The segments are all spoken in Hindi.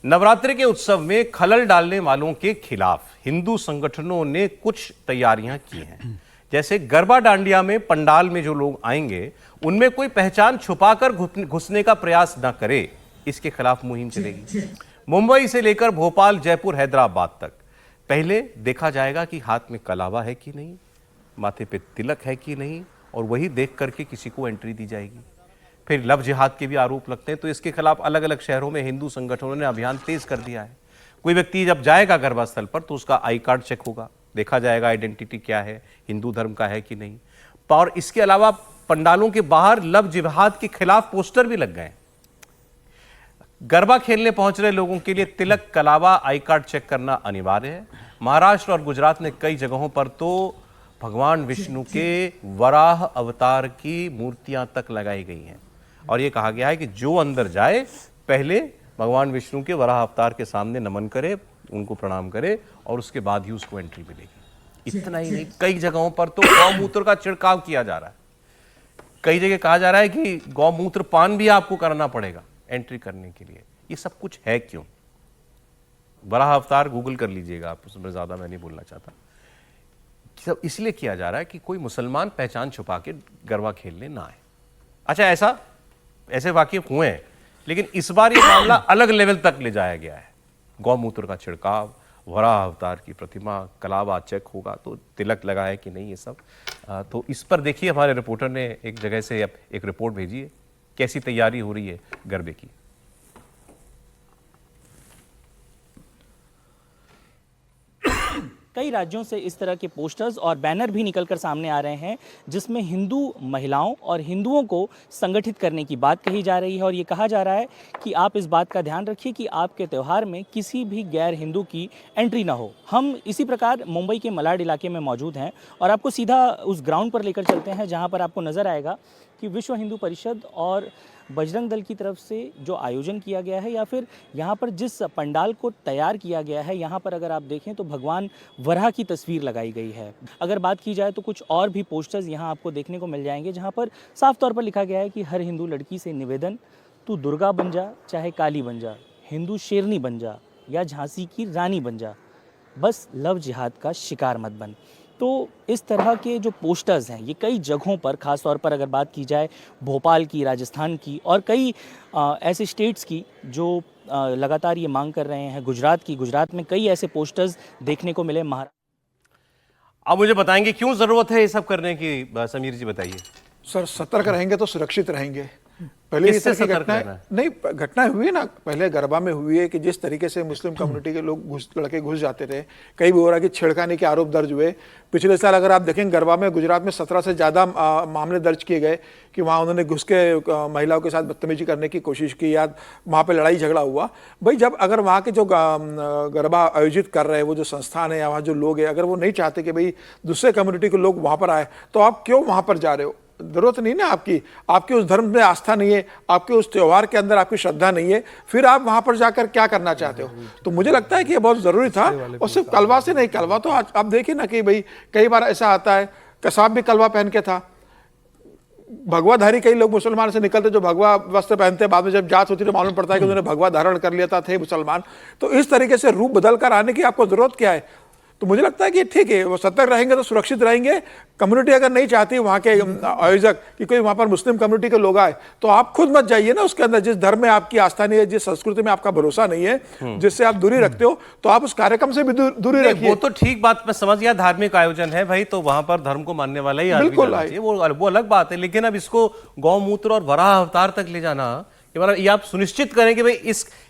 नवरात्रि के उत्सव में खलल डालने वालों के खिलाफ हिंदू संगठनों ने कुछ तैयारियां की हैं। जैसे गरबा डांडिया में पंडाल में जो लोग आएंगे उनमें कोई पहचान छुपाकर घुसने का प्रयास न करे, इसके खिलाफ मुहिम चलेगी। मुंबई से लेकर भोपाल, जयपुर, हैदराबाद तक पहले देखा जाएगा कि हाथ में कलावा है कि नहीं, माथे पे तिलक है कि नहीं, और वही देख करके किसी को एंट्री दी जाएगी। फिर लव जिहाद के भी आरोप लगते हैं, तो इसके खिलाफ अलग अलग शहरों में हिंदू संगठनों ने अभियान तेज कर दिया है। कोई व्यक्ति जब जाएगा गरबा स्थल पर तो उसका आई कार्ड चेक होगा, देखा जाएगा आइडेंटिटी क्या है, हिंदू धर्म का है कि नहीं। और इसके अलावा पंडालों के बाहर लव जिहाद के खिलाफ पोस्टर भी लग गए। गरबा खेलने पहुंच रहे लोगों के लिए तिलक, कलावा, आई कार्ड चेक करना अनिवार्य है। महाराष्ट्र और गुजरात में कई जगहों पर तो भगवान विष्णु के वराह अवतार की मूर्तियां तक लगाई गई हैं और यह कहा गया है कि जो अंदर जाए पहले भगवान विष्णु के वराह अवतार के सामने नमन करे, उनको प्रणाम करे और उसके बाद ही उसको एंट्री मिलेगी। इतना ही नहीं, कई जगहों पर तो गौमूत्र का छिड़काव किया जा रहा है। कई जगह कहा जा रहा है कि गौमूत्र पान भी आपको करना पड़ेगा एंट्री करने के लिए। ये सब कुछ है क्यों? वराह अवतार गूगल कर लीजिएगा आप, उसमें ज्यादा मैं नहीं बोलना चाहता। सब इसलिए किया जा रहा है कि कोई मुसलमान पहचान छुपा के गरबा खेलने ना आए। अच्छा, ऐसे वाकिफ हुए हैं, लेकिन इस बार ये मामला अलग लेवल तक ले जाया गया है। गौमूत्र का छिड़काव, वराह अवतार की प्रतिमा, कलावा चेक होगा तो तिलक लगा है कि नहीं, ये सब। तो इस पर देखिए, हमारे रिपोर्टर ने एक जगह से एक रिपोर्ट भेजी है, कैसी तैयारी हो रही है गरबे की। कई राज्यों से इस तरह के पोस्टर्स और बैनर भी निकलकर सामने आ रहे हैं जिसमें हिंदू महिलाओं और हिंदुओं को संगठित करने की बात कही जा रही है और ये कहा जा रहा है कि आप इस बात का ध्यान रखिए कि आपके त्यौहार में किसी भी गैर हिंदू की एंट्री ना हो। हम इसी प्रकार मुंबई के मलाड इलाके में मौजूद हैं और आपको सीधा उस ग्राउंड पर लेकर चलते हैं जहाँ पर आपको नज़र आएगा कि विश्व हिंदू परिषद और बजरंग दल की तरफ से जो आयोजन किया गया है या फिर यहाँ पर जिस पंडाल को तैयार किया गया है, यहाँ पर अगर आप देखें तो भगवान वराह की तस्वीर लगाई गई है। अगर बात की जाए तो कुछ और भी पोस्टर्स यहाँ आपको देखने को मिल जाएंगे जहाँ पर साफ तौर पर लिखा गया है कि हर हिंदू लड़की से निवेदन, तू दुर्गा बन जा चाहे काली बन जा, हिंदू शेरनी बन जा या झांसी की रानी बन जा, बस लव जिहाद का शिकार मत बन। तो इस तरह के जो पोस्टर्स हैं ये कई जगहों पर, ख़ास तौर पर अगर बात की जाए भोपाल की, राजस्थान की और कई ऐसे स्टेट्स की जो लगातार ये मांग कर रहे हैं, गुजरात में कई ऐसे पोस्टर्स देखने को मिले। अब मुझे बताएंगे क्यों ज़रूरत है ये सब करने की, समीर जी बताइए। सर, सतर्क रहेंगे तो सुरक्षित रहेंगे। पहले इस तरह की घटनाएं हुई ना, पहले गरबा में हुई है कि जिस तरीके से मुस्लिम कम्युनिटी के लोग लड़के घुस जाते थे, कई भी हो रहा कि छेड़खानी के आरोप दर्ज हुए। पिछले साल अगर आप देखें गरबा में गुजरात में 17 से ज़्यादा मामले दर्ज किए गए कि वहाँ उन्होंने घुस के महिलाओं के साथ बदतमीजी करने की कोशिश की या वहाँ पर लड़ाई झगड़ा हुआ। भाई, जब अगर वहाँ के जो गरबा आयोजित कर रहे हैं वो जो संस्थान है या वहाँ जो लोग हैं, अगर वो नहीं चाहते कि भाई दूसरे कम्युनिटी के लोग वहाँ पर आए, तो आप क्यों वहाँ पर जा रहे हो? जरूरत नहीं ना आपकी उस धर्म में आस्था नहीं है, आपके उस त्योहार के अंदर आपकी श्रद्धा नहीं है, फिर आप वहां पर जाकर क्या करना चाहते हो? तो मुझे लगता है कि ये बहुत जरूरी था। और सिर्फ कलवा से नहीं, कलवा तो आप देखिए ना कि भाई कई बार ऐसा आता है, कसाब भी कलवा पहन के था, भगवाधारी कई लोग मुसलमान से निकलते जो भगवा वस्त्र पहनते, बाद में जब जांच होती तो मालूम पड़ता है कि उन्होंने भगवा धारण कर लिया था, थे मुसलमान। तो इस तरीके से रूप बदल कर आने की आपको जरूरत क्या है? तो मुझे लगता है कि ठीक है, वो सतर्क रहेंगे तो सुरक्षित रहेंगे। कम्युनिटी अगर नहीं चाहती वहाँ के आयोजक कि कोई वहाँ पर मुस्लिम कम्युनिटी के लोग आए, तो आप खुद मत जाइए ना उसके अंदर। जिस धर्म में आपकी आस्था नहीं है, जिस संस्कृति में आपका भरोसा नहीं है, जिससे आप दूरी रखते हो, तो आप उस कार्यक्रम से भी दूरी रखिए। वो तो ठीक बात मैं समझ गया, धार्मिक आयोजन है भाई, तो वहां पर धर्म को मानने वाला ही आदमी जाना चाहिए, वो अलग बात है। लेकिन अब इसको गौमूत्र और वराह अवतार तक ले जाना, ये आप सुनिश्चित करें कि भाई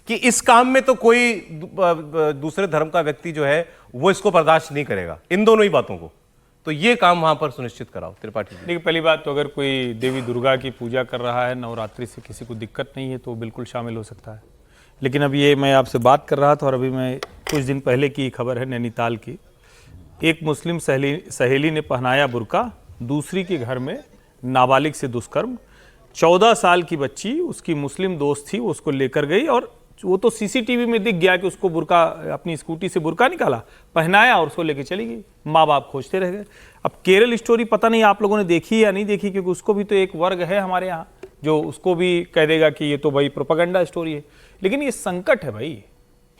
इस काम में तो कोई दूसरे धर्म का व्यक्ति जो है वो इसको बर्दाश्त नहीं करेगा, इन दोनों ही बातों को। तो ये काम वहां पर सुनिश्चित कराओ। त्रिपाठी जी, देखिए, पहली बात तो अगर कोई देवी दुर्गा की पूजा कर रहा है, नवरात्रि से किसी को दिक्कत नहीं है तो बिल्कुल शामिल हो सकता है। लेकिन अब ये मैं आपसे बात कर रहा था और अभी मैं कुछ दिन पहले की खबर है नैनीताल की। एक मुस्लिम सहेली ने पहनाया बुर्का, दूसरी के घर में नाबालिग से दुष्कर्म। 14 साल की बच्ची, उसकी मुस्लिम दोस्त थी, वो उसको लेकर गई और वो तो सीसीटीवी में दिख गया कि उसको बुर्का, अपनी स्कूटी से बुर्का निकाला, पहनाया और उसको लेके चली गई। माँ बाप खोजते रह गए। अब केरल स्टोरी पता नहीं आप लोगों ने देखी या नहीं देखी, क्योंकि उसको भी तो एक वर्ग है हमारे यहाँ जो उसको भी कह देगा कि ये तो भाई प्रोपेगेंडा स्टोरी है। लेकिन ये संकट है भाई,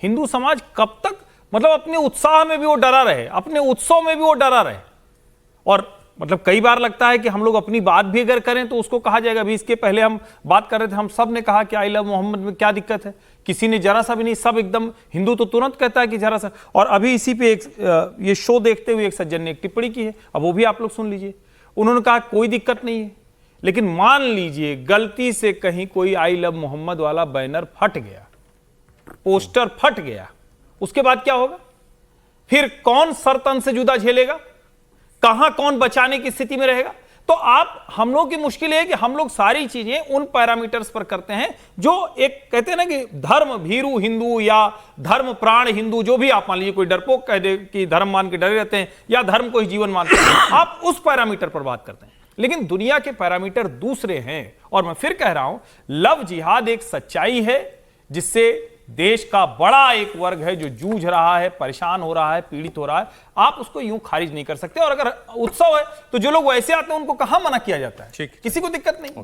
हिंदू समाज कब तक मतलब अपने उत्साह में भी वो डरा रहे, अपने उत्सव में भी वो डरा रहे। और मतलब कई बार लगता है कि हम लोग अपनी बात भी अगर करें तो उसको कहा जाएगा, अभी इसके पहले हम बात कर रहे थे, हम सब ने कहा कि आई लव मोहम्मद में क्या दिक्कत है, किसी ने जरा सा भी नहीं, सब एकदम हिंदू तो तुरंत कहता है कि जरा सा। और अभी इसी पे एक ये शो देखते हुए एक सज्जन ने एक टिप्पणी की है, अब वो भी आप लोग सुन लीजिए। उन्होंने कहा कोई दिक्कत नहीं है, लेकिन मान लीजिए गलती से कहीं कोई आई लव मोहम्मद वाला बैनर फट गया, पोस्टर फट गया, उसके बाद क्या होगा? फिर कौन सर तन से जुदा झेलेगा? कहां कौन बचाने की स्थिति में रहेगा? तो आप हम लोग की मुश्किल है कि हम लोग सारी चीजें उन पैरामीटर्स पर करते हैं जो एक कहते हैं ना कि धर्म भीरू हिंदू या धर्म प्राण हिंदू, जो भी आप मान लीजिए, कोई डरपोक कह दे कि धर्म मान के डरे रहते हैं या धर्म को ही जीवन मानते हैं, आप उस पैरामीटर पर बात करते हैं। लेकिन दुनिया के पैरामीटर दूसरे हैं। और मैं फिर कह रहा हूं, लव जिहाद एक सच्चाई है जिससे देश का बड़ा एक वर्ग है जो जूझ रहा है, परेशान हो रहा है, पीड़ित हो रहा है। आप उसको यूं खारिज नहीं कर सकते। और अगर उत्सव है तो जो लोग वैसे आते हैं उनको कहां मना किया जाता है? किसी को दिक्कत नहीं।